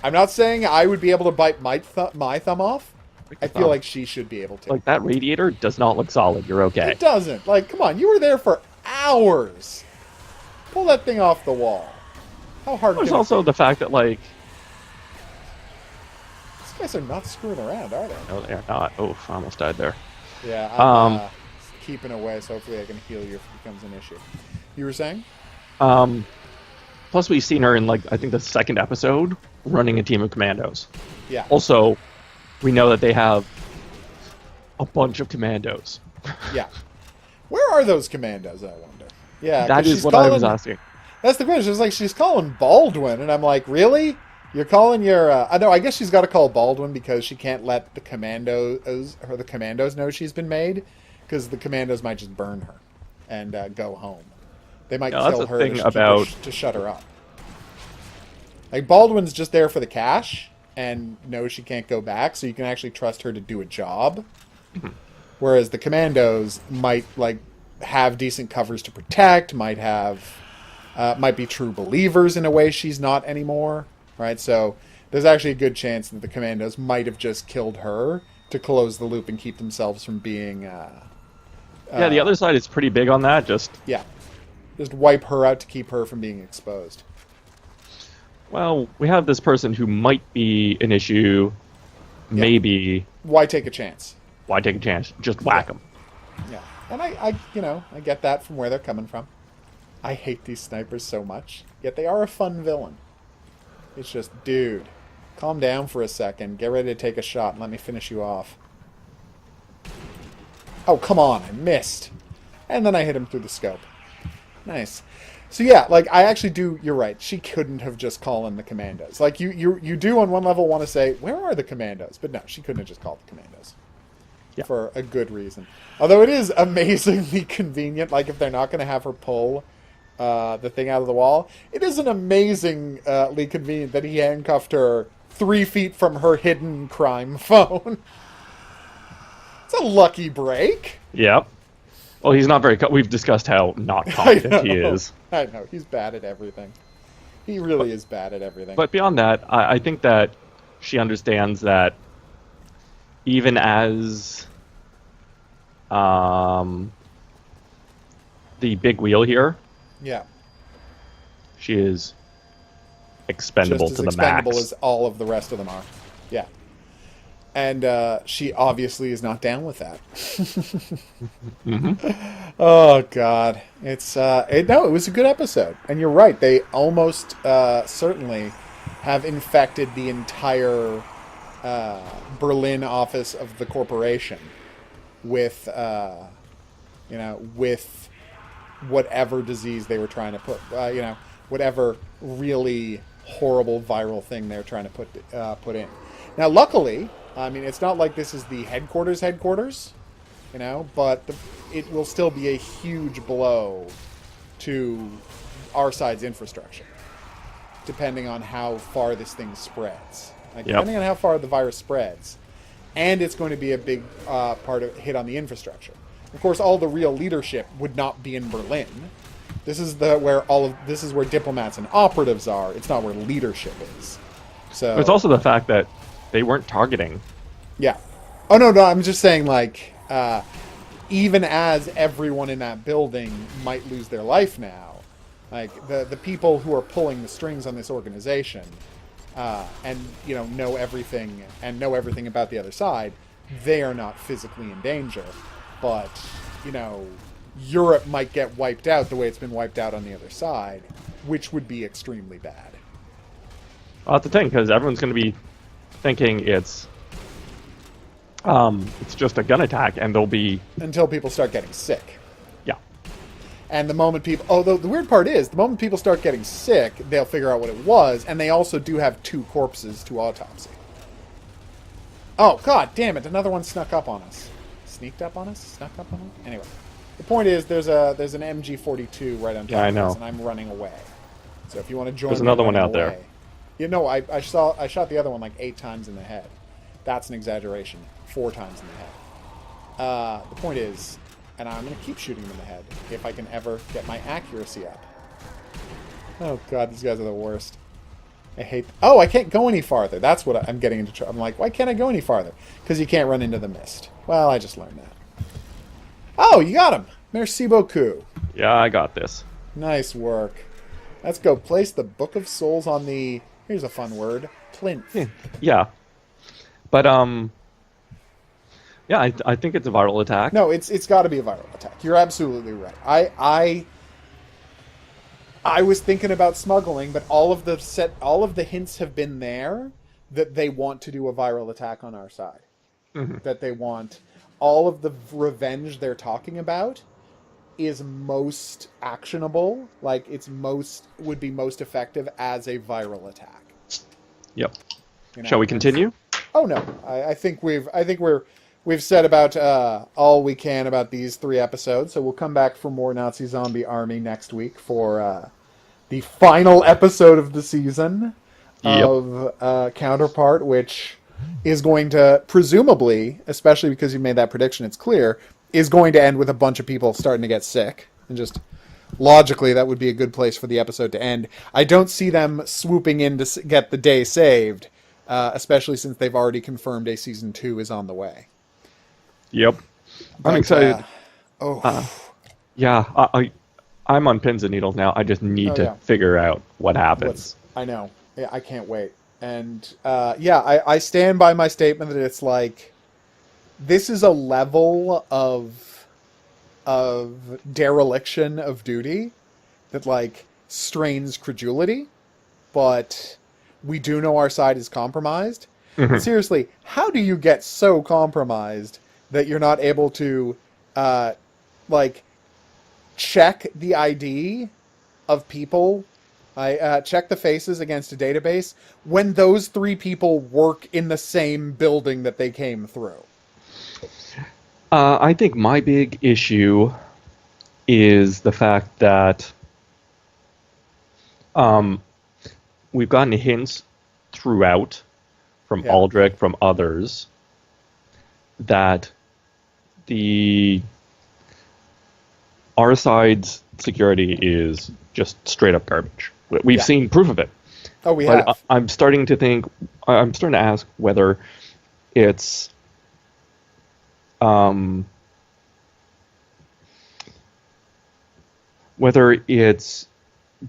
not saying I would be able to bite my thumb off. I feel like she should be able to.
like that radiator does not look solid. You're okay.
It doesn't. Like, come on, you were there for hours. Pull that thing off the wall. How hard
There's
can
also the fact that like
These guys are not screwing around, are they?
no, they're not. Oh, I almost died there.
Yeah, I'm keeping away, so hopefully I can heal you if it becomes an issue. You were saying?
Plus, we've seen her in like I think the second episode running a team of commandos.
Yeah.
Also, we know that they have a bunch of commandos.
Yeah. Where are those commandos, I wonder? Yeah,
That
'cause
is
she's
what I was
calling-
asking.
That's the question. It's like she's calling Baldwin, and I'm like, really? You're calling your? No, I guess she's got to call Baldwin because she can't let the commandos know she's been made, because the commandos might just burn her and go home. They might
Yeah, that's
kill
the
her
thing
to, keep her
about-
to shut her up. Like Baldwin's just there for the cash and knows she can't go back, so you can actually trust her to do a job. Whereas the commandos might like have decent covers to protect, might be true believers in a way she's not anymore, right? So there's actually a good chance that the commandos might have just killed her to close the loop and keep themselves from being.
Yeah, the other side is pretty big on that. Just
wipe her out to keep her from being exposed.
well, we have this person who might be an issue. Maybe
Why take a chance?
why take a chance? Just whack them.
Yeah, and I get that from where they're coming from. I hate these snipers so much, yet they are a fun villain. It's just, dude, calm down for a second, get ready to take a shot, and let me finish you off. Oh, come on, I missed. And then I hit him through the scope. Nice. So yeah, like, I actually do, you're right, she couldn't have just called in the commandos. Like, you do on one level want to say, where are the commandos? But no, she couldn't have just called the commandos.
Yeah.
For a good reason. Although it is amazingly convenient, like, if they're not going to have her pull the thing out of the wall, it is an amazingly convenient that he handcuffed her 3 feet from her hidden crime phone. It's a lucky break.
Yep. Well, he's not very. We've discussed how not confident he is.
I know. He's bad at everything. He really is bad at everything.
But beyond that, I think that she understands that even as the big wheel here,
yeah.
she is expendable
Just
to
as
the max.
expendable as all of the rest of them are. Yeah. And she obviously is not down with that. Oh, God. It was a good episode. And you're right. They almost certainly have infected the entire Berlin office of the corporation with, with whatever disease they were trying to put, whatever really horrible viral thing they're trying to put in. Now, luckily, I mean, it's not like this is the headquarters, but it will still be a huge blow to our side's infrastructure, depending on how far this thing spreads. Like,
Yep.
Depending on how far the virus spreads, and it's going to be a big part of hit on the infrastructure. Of course, all the real leadership would not be in Berlin. This is where diplomats and operatives are. It's not where leadership is. So
There's also the fact that they weren't targeting.
yeah. Oh no, I'm just saying like even as everyone in that building might lose their life now, like the people who are pulling the strings on this organization and know everything about the other side, they are not physically in danger, but Europe might get wiped out the way it's been wiped out on the other side, which would be extremely bad.
Well, that's the thing, because everyone's going to be thinking it's just a gun attack, and they'll be...
Until people start getting sick.
Yeah.
And the moment people... Although the weird part is, the moment people start getting sick, they'll figure out what it was, and they also do have 2 corpses to autopsy. Oh, god damn it, another one snuck up on us. Sneaked up on us? Snuck up on us? Anyway. The point is, there's an MG42 right on top of us, and I'm running away. So if you want to join
There's another one out
away,
there.
I shot the other one like 8 times in the head. That's an exaggeration. 4 times in the head. The point is, and I'm going to keep shooting them in the head if I can ever get my accuracy up. Oh god, these guys are the worst. I hate... Oh, I can't go any farther. That's what I'm getting into trouble. I'm like, why can't I go any farther? Because you can't run into the mist. Well, I just learned that. Oh, you got him! Merci beaucoup.
Yeah, I got this.
Nice work. Let's go place the Book of Souls on the... Here's a fun word. Plinth.
Yeah. But, yeah, I think it's a viral attack.
No, it's got to be a viral attack. You're absolutely right. I was thinking about smuggling, but all of the hints have been there that they want to do a viral attack on our side. Mm-hmm. That they want all of the revenge they're talking about is most actionable, like would be most effective as a viral attack.
Yep. Shall we continue?
Oh no, I think we've said about all we can about these 3 episodes, so we'll come back for more Nazi Zombie Army next week for the final episode of the season of Counterpart, which is going to, presumably, especially because you made that prediction, it's clear, is going to end with a bunch of people starting to get sick. And just logically, that would be a good place for the episode to end. I don't see them swooping in to get the day saved, especially since they've already confirmed a season 2 is on the way.
Yep. I'm excited.
Yeah,
I'm on pins and needles now. I just need to figure out what happens.
I know. Yeah, I can't wait. And I stand by my statement that it's like, this is a level of dereliction of duty that like strains credulity, but we do know our side is compromised. Mm-hmm. But seriously, how do you get so compromised that you're not able to check the ID of people? Check the faces against a database when those 3 people work in the same building that they came through.
I think my big issue is the fact that we've gotten hints throughout from Aldrich, from others, that our side's security is just straight up garbage. We've seen proof of it.
Oh, we have.
I'm starting to ask whether it's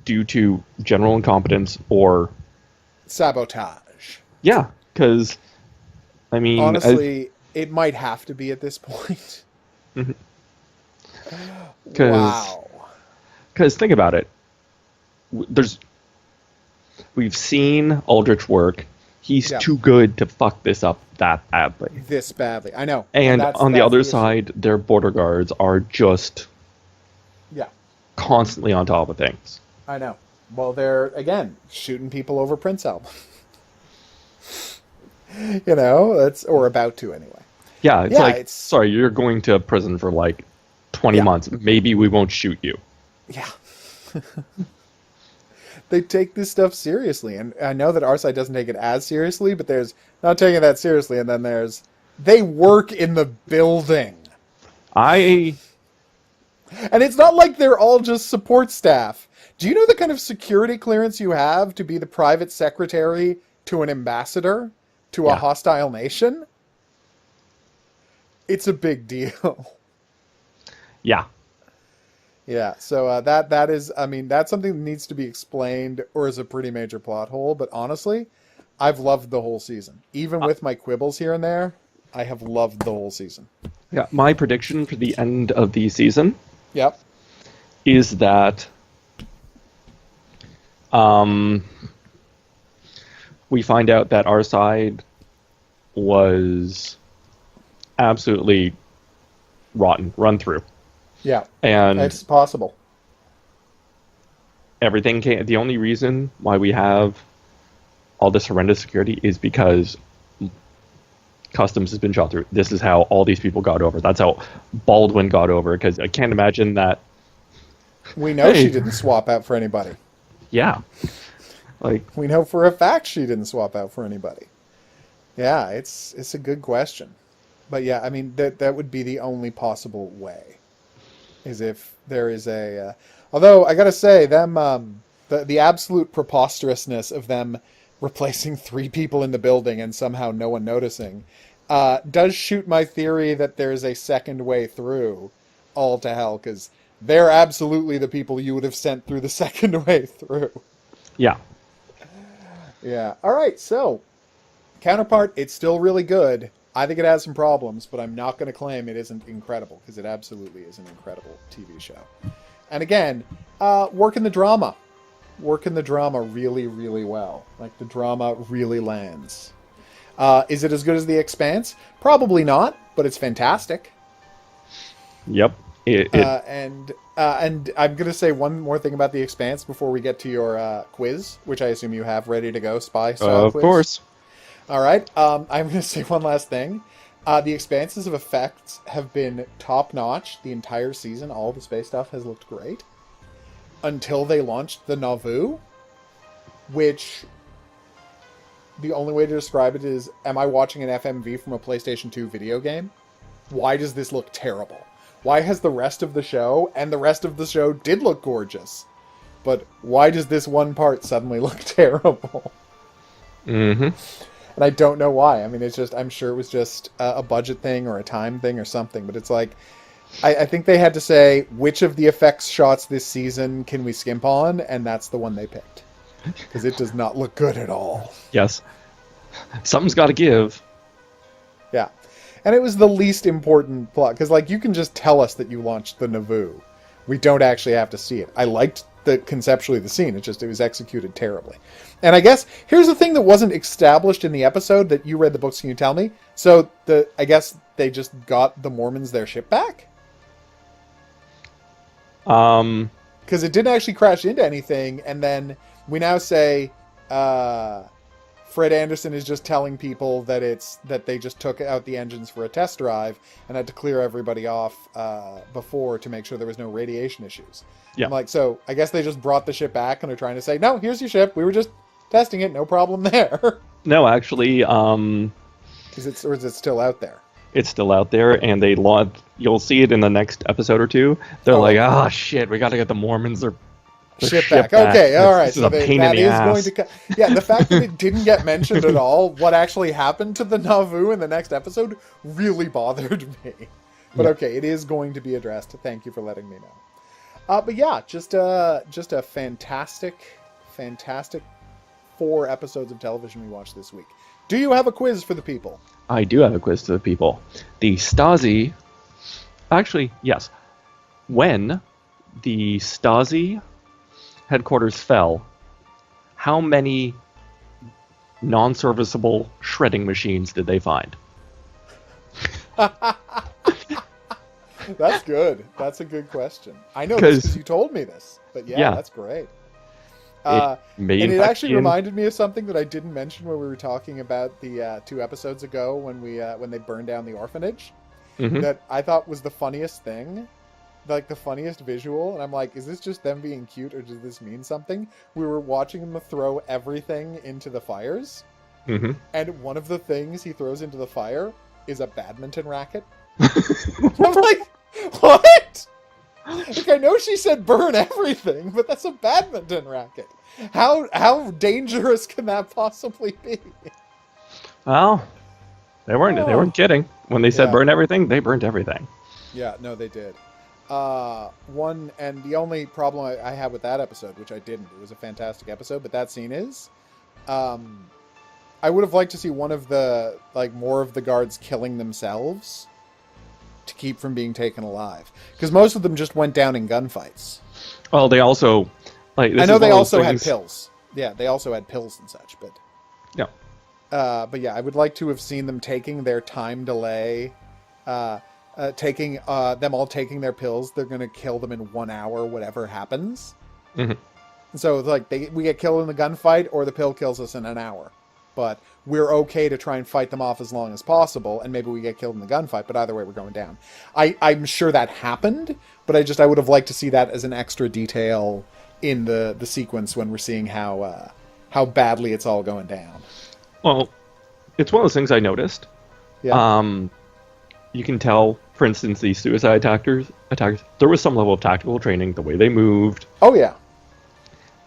due to general incompetence or
sabotage.
Yeah, because I mean,
honestly, it might have to be at this point. Wow.
Because think about it. We've seen Aldrich work. He's too good to fuck this up that badly.
This badly, I know.
And on the other side, their border guards are just constantly on top of things.
I know. Well, they're, again, shooting people over Prince album. That's, or about to anyway.
Yeah, it's sorry, you're going to prison for like 20 months. Maybe we won't shoot you.
Yeah. They take this stuff seriously, and I know that our side doesn't take it as seriously, but there's not taking it that seriously, and then there's They work in the building.
I
And it's not like they're all just support staff. Do you know the kind of security clearance you have to be the private secretary to an ambassador to a
Yeah.
hostile nation? It's a big deal.
yeah.
Yeah, so that is, I mean, that's something that needs to be explained or is a pretty major plot hole. But honestly, I've loved the whole season. Even with my quibbles here and there, I have loved the whole season.
Yeah. My prediction for the end of the season
Yep.
is that we find out that our side was absolutely rotten, run through.
Yeah.
And
It's possible.
everything came. The only reason why we have all this horrendous security is because customs has been shot through. This is how all these people got over. That's how Baldwin got over. Because I can't imagine that.
We know
Hey.
she didn't swap out for anybody.
Yeah, like
We know for a fact she didn't swap out for anybody. Yeah, it's a good question. But yeah, I mean, that would be the only possible way. Is if there is a... although, I gotta say, them the absolute preposterousness of them replacing 3 people in the building and somehow no one noticing does shoot my theory that there's a second way through all to hell, because they're absolutely the people you would have sent through the second way through.
yeah,
Yeah. All right, so Counterpart, it's still really good. I think it has some problems, but I'm not going to claim it isn't incredible, because it absolutely is an incredible TV show. And again, working the drama. Working the drama really, really well. Like, the drama really lands. Is it as good as The Expanse? Probably not, but it's fantastic.
yep.
And I'm going to say one more thing about The Expanse before we get to your quiz, which I assume you have ready to go, spy style
Of
quiz.
course.
All right. I'm going to say one last thing. The expanses of effects have been top-notch the entire season. All the space stuff has looked great. Until they launched the Nauvoo, which... the only way to describe it is, am I watching an FMV from a PlayStation 2 video game? Why does this look terrible? Why has the rest of the show, and the rest of the show did look gorgeous, but why does this one part suddenly look terrible?
Mm-hmm.
And I don't know why. I mean, it's just, I'm sure it was just a budget thing or a time thing or something, but it's like, I think they had to say, which of the effects shots this season can we skimp on? And that's the one they picked. Because it does not look good at all.
Yes. Something's got to give.
Yeah. And it was the least important plot. Because, like, you can just tell us that you launched the Nauvoo. We don't actually have to see it. I liked conceptually the scene. It was executed terribly. And I guess, here's the thing that wasn't established in the episode that you read the books. Can you tell me? So, I guess they just got the Mormons their ship back? Because it didn't actually crash into anything, and then we now say Fred Anderson is just telling people that they just took out the engines for a test drive and had to clear everybody off before to make sure there was no radiation issues.
Yeah.
I'm like, so I guess they just brought the ship back and are trying to say, no, here's your ship. We were just testing it. No problem there.
No, actually,
Is it still out there?
it's still out there, and you'll see it in the next episode or two. They're like, ah, shit, we got to get the Mormons their
Ship back. Okay, all right.
This is
So
a pain
that
in the
is
ass.
going to... Yeah, the fact that it didn't get mentioned at all, what actually happened to the Nauvoo in the next episode, really bothered me. But okay, it is going to be addressed. Thank you for letting me know. But yeah, just a fantastic 4 episodes of television we watched this week. Do you have a quiz for the people?
I do have a quiz to the people. The Stasi... Actually, yes. When the Stasi headquarters fell, how many non-serviceable shredding machines did they find?
That's good. That's a good question. I know this because you told me this. But yeah, that's great. And it actually reminded me of something that I didn't mention when we were talking about the 2 episodes ago when they burned down the orphanage.
Mm-hmm.
That I thought was the funniest thing, like the funniest visual. And I'm like, is this just them being cute or does this mean something? We were watching them throw everything into the fires.
Mm-hmm.
And one of the things he throws into the fire is a badminton racket. I'm like, what? Like, I know she said burn everything, but that's a badminton racket. How dangerous can that possibly be?
Well, they weren't kidding. When they said
Yeah.
burn everything, they burned everything.
Yeah, no, they did. And the only problem I had with that episode, which I didn't, it was a fantastic episode, but that scene is, I would have liked to see one of the, like, more of the guards killing themselves to keep from being taken alive. Because most of them just went down in gunfights.
Well, they also, like, this
I know
is
they
one of
also
those
had
things-
pills. Yeah, they also had pills and such, but...
Yeah.
But yeah, I would like to have seen them taking their time delay, taking them all taking their pills. They're going to kill them in 1 hour, whatever happens.
Mhm.
So it's like we get killed in the gunfight, or the pill kills us in an hour. But we're okay to try and fight them off as long as possible, and maybe we get killed in the gunfight. But either way, we're going down. I'm sure that happened, but I would have liked to see that as an extra detail in the sequence when we're seeing how badly it's all going down.
Well, it's one of those things I noticed.
Yeah.
You can tell, for instance, these suicide attackers, there was some level of tactical training, the way they moved.
Oh yeah.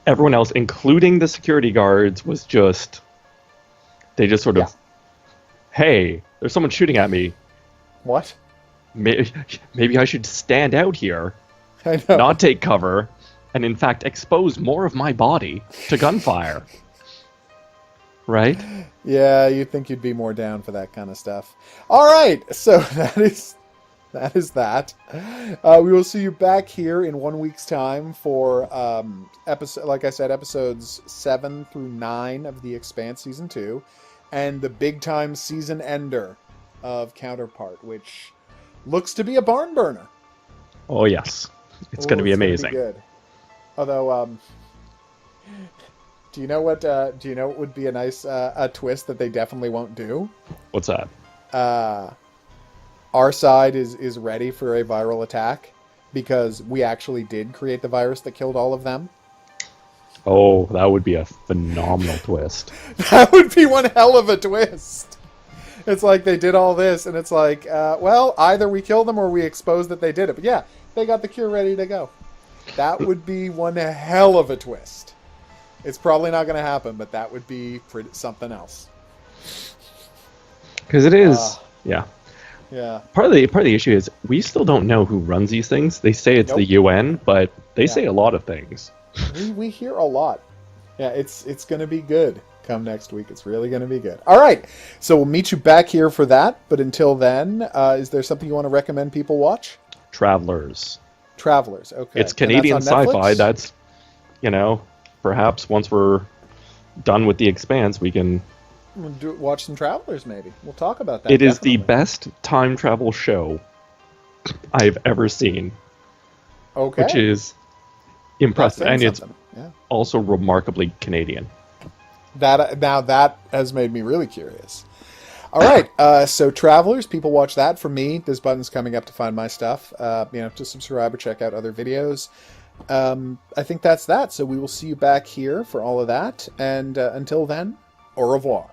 Everyone else, including the security guards, was just... They just sort of...
Yeah.
Hey, there's someone shooting at me.
What?
Maybe I should stand out here,
I know.
not take cover, and in fact expose more of my body to gunfire. Right?
Yeah, you'd think you'd be more down for that kind of stuff. All right, so that is that. We will see you back here in 1 week's time for episode, like I said, episodes 7 through 9 of the Expanse season 2, and the big time season ender of Counterpart, which looks to be a barn burner.
Oh yes, it's going to be
Gonna
amazing.
good. Although, do you know what would be a nice a twist that they definitely won't do?
What's that?
Our side is ready for a viral attack because we actually did create the virus that killed all of them.
Oh, that would be a phenomenal twist.
That would be one hell of a twist. It's like they did all this, and it's like, well, either we kill them or we expose that they did it. But yeah, they got the cure ready to go. That would be one hell of a twist. It's probably not going to happen, but that would be something else.
Because it is, yeah.
Yeah.
Part of the issue is we still don't know who runs these things. They say it's the UN, but they say a lot of things.
We hear a lot. Yeah, it's going to be good come next week. It's really going to be good. All right. So we'll meet you back here for that. But until then, is there something you want to recommend people watch?
Travelers.
Travelers. Okay.
It's Canadian
And that's on
sci-fi.
Netflix?
That's, perhaps once we're done with The Expanse, we can...
We'll watch some Travelers, maybe. We'll talk about that.
It is the
definitely.
best time travel show I've ever seen,
Okay.
which is
That's
impressive,
saying
and it's
something. Yeah.
also remarkably Canadian.
That has made me really curious. All right, so Travelers, people watch that. For me, there's buttons coming up to find my stuff. To subscribe or check out other videos. I think that's that. So we will see you back here for all of that. And until then, au revoir.